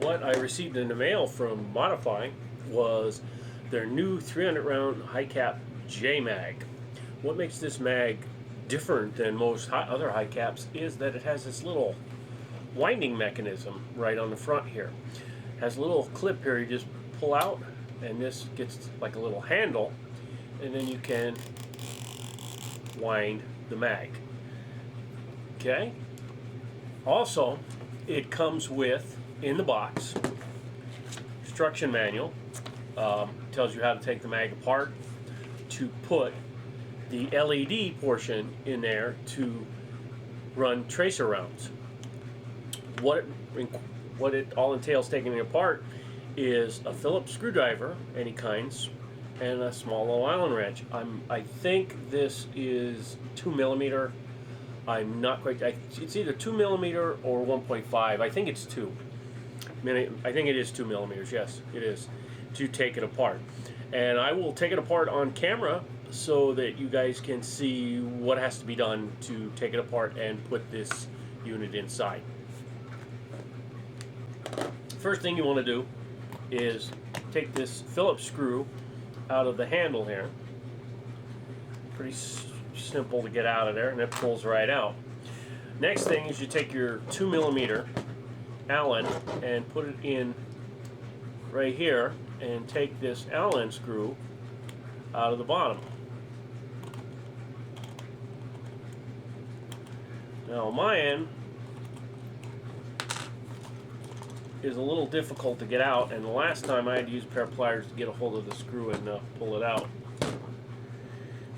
what I received in the mail from Modify was their new 300 round high cap JMag. What makes this mag different than most other high caps is that it has this little winding mechanism right on the front here. It has a little clip here you just pull out, and this gets like a little handle, and then you can wind the mag. Okay? Also, it comes with, in the box, instruction manual. Tells you how to take the mag apart to put the LED portion in there to run tracer rounds. What it all entails taking it apart is a Phillips screwdriver, any kinds, and a small little Allen wrench. I think this is 2mm. I'm not quite. It's either 2mm or 1.5. I think it's 2. I think it is 2mm. Yes, it is, to take it apart. And I will take it apart on camera so that you guys can see what has to be done to take it apart and put this unit inside. First thing you want to do is take this Phillips screw out of the handle here. Pretty simple to get out of there, and it pulls right out. Next thing is you take your 2mm Allen and put it in right here, and take this Allen screw out of the bottom. Now my end is a little difficult to get out, and the last time I had to use a pair of pliers to get a hold of the screw and pull it out.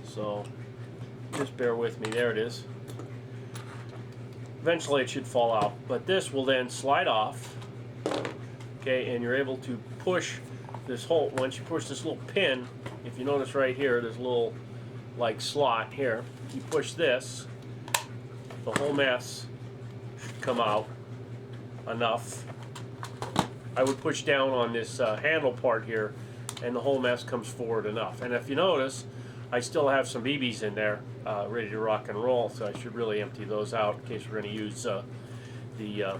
So just bear with me. There it is. Eventually it should fall out, but this will then slide off. Okay, and you're able to push this hole. Once you push this little pin, if you notice right here, there's a little like slot here. You push this, the whole mess should come out enough. I would push down on this handle part here, and the whole mess comes forward enough. And if you notice, I still have some BBs in there ready to rock and roll, so I should really empty those out in case we're going to use the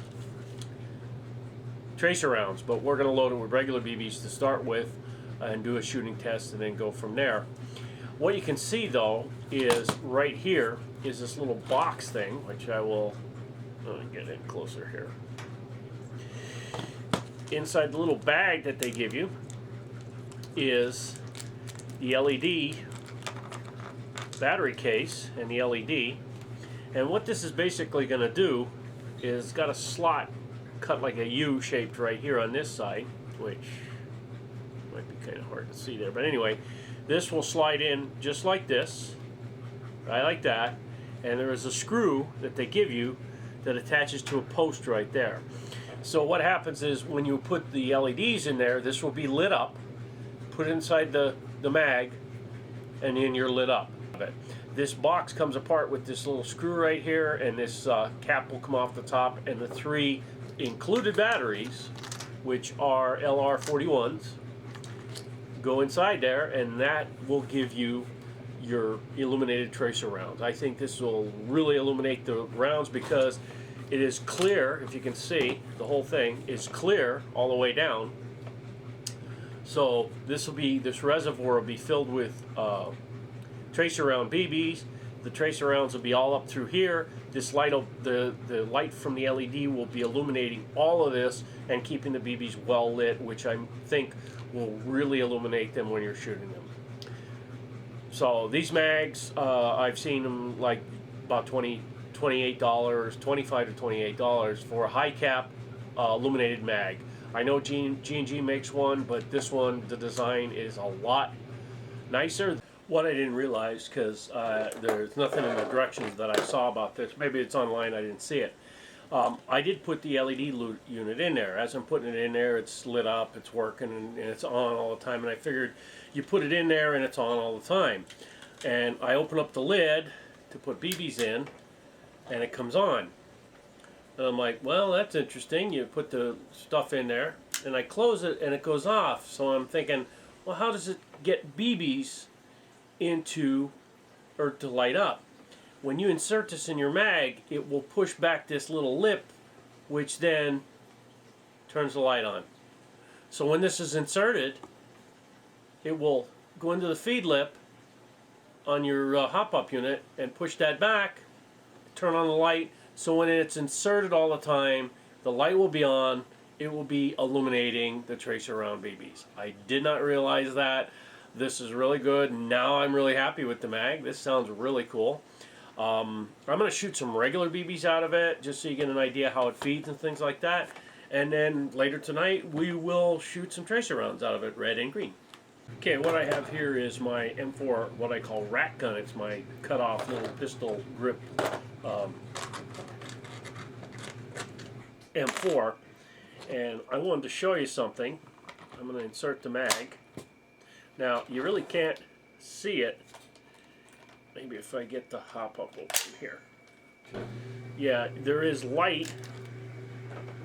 tracer rounds. But we're going to load it with regular BBs to start with and do a shooting test and then go from there. What you can see though is right here is this little box thing, which I will get in closer here. Inside the little bag that they give you is the LED battery case and the LED. And what this is basically going to do is it's got a slot cut like a U shaped right here on this side, which might be kind of hard to see there. But anyway, this will slide in just like this, right like that. And there is a screw that they give you that attaches to a post right there. So what happens is when you put the LEDs in there, this will be lit up, put inside the mag, and then you're lit up. This box comes apart with this little screw right here, and this cap will come off the top, and the 3 included batteries, which are LR41s, go inside there, and that will give you your illuminated tracer rounds. I think this will really illuminate the rounds because it is clear. If you can see, the whole thing is clear all the way down. So this reservoir will be filled with tracer round BBs. The tracer rounds will be all up through here. This light, the light from the LED will be illuminating all of this and keeping the BBs well lit, which I think will really illuminate them when you're shooting them. So these mags, I've seen them like about $28, $25 to $28 for a high cap illuminated mag. I know G&G makes one, but this one, the design is a lot nicer. What I didn't realize, because there's nothing in the directions that I saw about this, maybe it's online, I didn't see it. I did put the LED unit in there. As I'm putting it in there, it's lit up, it's working, and it's on all the time. And I figured you put it in there and it's on all the time. And I open up the lid to put BBs in, and it comes on. And I'm like, well, that's interesting. You put the stuff in there, and I close it, and it goes off. So I'm thinking, well, how does it get BBs into or to light up? When you insert this in your mag, it will push back this little lip, which then turns the light on. So when this is inserted, it will go into the feed lip on your hop-up unit and push that back, turn on the light, so when it's inserted all the time, the light will be on, it will be illuminating the tracer round BBs. I did not realize that. This is really good. Now I'm really happy with the mag. This sounds really cool. I'm going to shoot some regular BBs out of it just so you get an idea how it feeds and things like that. And then later tonight we will shoot some tracer rounds out of it, red and green. Okay, what I have here is my M4, what I call rat gun. It's my cut-off little pistol grip M4. And I wanted to show you something. I'm going to insert the mag. Now, you really can't see it. Maybe if I get the hop-up open here. Yeah, there is light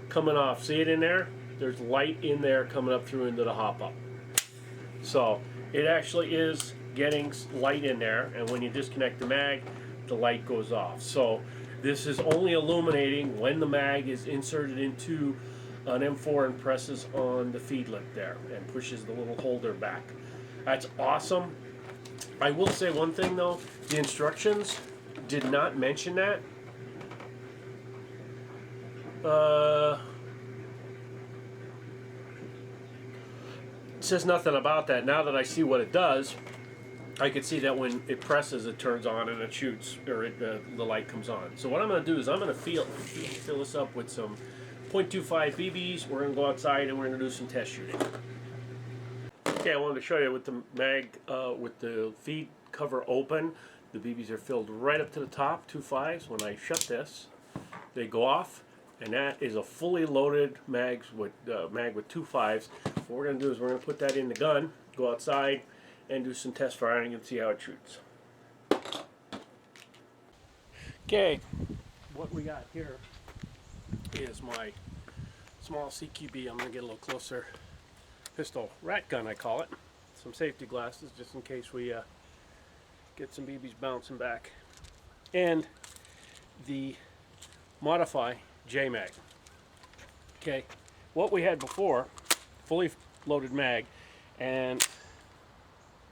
coming off. See it in there? There's light in there coming up through into the hop-up. So, it actually is getting light in there, and when you disconnect the mag, the light goes off. So, this is only illuminating when the mag is inserted into an M4 and presses on the feed lip there and pushes the little holder back. That's awesome. I will say one thing though, the instructions did not mention that. It says nothing about that. Now that I see what it does, I can see that when it presses, it turns on and it shoots, or the light comes on. So what I'm going to do is I'm going to fill this up with some .25 BBs. We're going to go outside and we're going to do some test shooting. Okay, I wanted to show you with the mag, with the feed cover open, the BBs are filled right up to the top, 2.5s. When I shut this, they go off, and that is a fully loaded mag with 2.5s. What we're going to do is we're going to put that in the gun, go outside, and do some test firing and see how it shoots. Okay, what we got here is my small CQB. I'm going to get a little closer. Pistol rat gun, I call it. Some safety glasses just in case we get some BBs bouncing back. And the Modify JMag. Okay, what we had before, fully loaded mag, and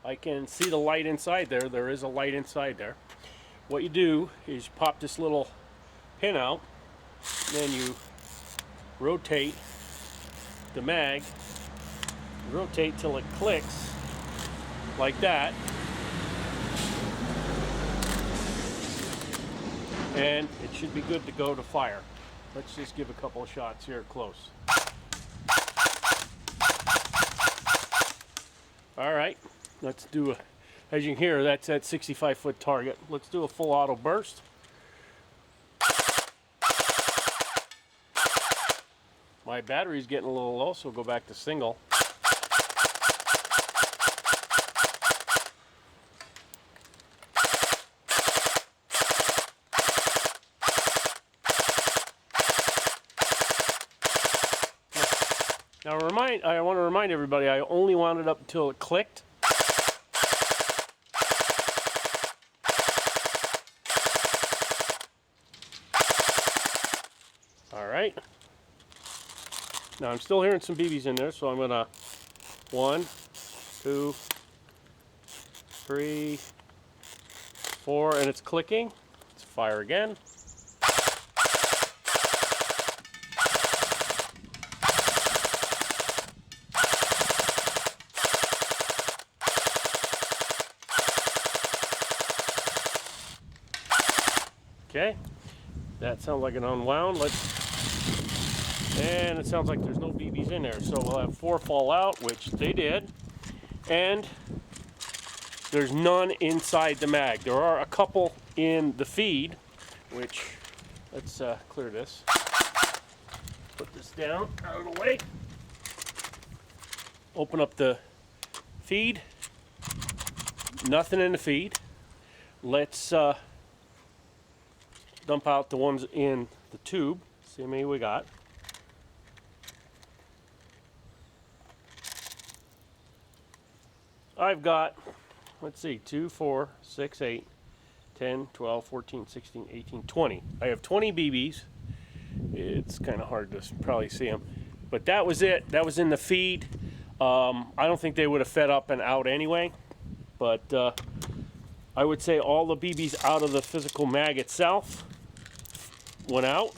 I can see the light inside there. There is a light inside there. What you do is you pop this little pin out, then you rotate the mag, rotate till it clicks like that, and it should be good to go to fire. Let's just give a couple of shots here close. Alright, let's do a, as you can hear, that's that 65-foot target. Let's do a full auto burst. My battery's getting a little low, so we'll go back to single. Now I want to remind everybody, I only wound it up until it clicked. Alright. Now I'm still hearing some BBs in there, so I'm going to 1, 2, 3, 4, and it's clicking. Let's fire again. Okay, that sounds like an unwound. And it sounds like there's no BBs in there, so we'll have 4 fall out, which they did, and there's none inside the mag. There are a couple in the feed, which, let's clear this. Put this down out of the way. Open up the feed. Nothing in the feed. Let's dump out the ones in the tube. See how many we got. I've got, let's see, 2, 4, 6, 8, 10, 12, 14, 16, 18, 20. I have 20 BBs. It's kind of hard to probably see them. But that was it. That was in the feed. I don't think they would have fed up and out anyway. But I would say all the BBs out of the physical mag itself went out.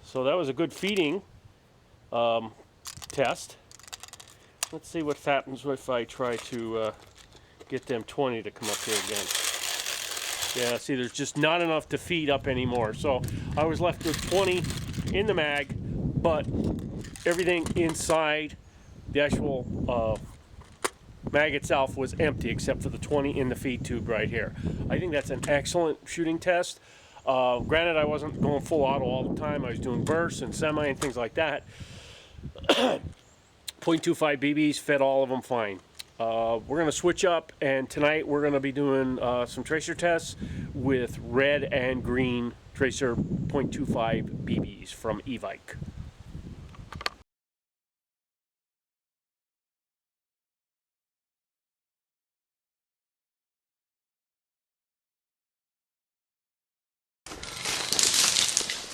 So that was a good feeding test. Let's see what happens if I try to get them 20 to come up here again. Yeah, see, there's just not enough to feed up anymore. So I was left with 20 in the mag, but everything inside the actual mag itself was empty except for the 20 in the feed tube right here. I think that's an excellent shooting test. Granted, I wasn't going full auto all the time. I was doing bursts and semi and things like that. 0.25 BBs, fed all of them fine. We're going to switch up, and tonight we're going to be doing some tracer tests with red and green tracer 0.25 BBs from Evike.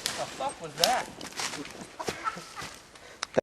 What the fuck was that?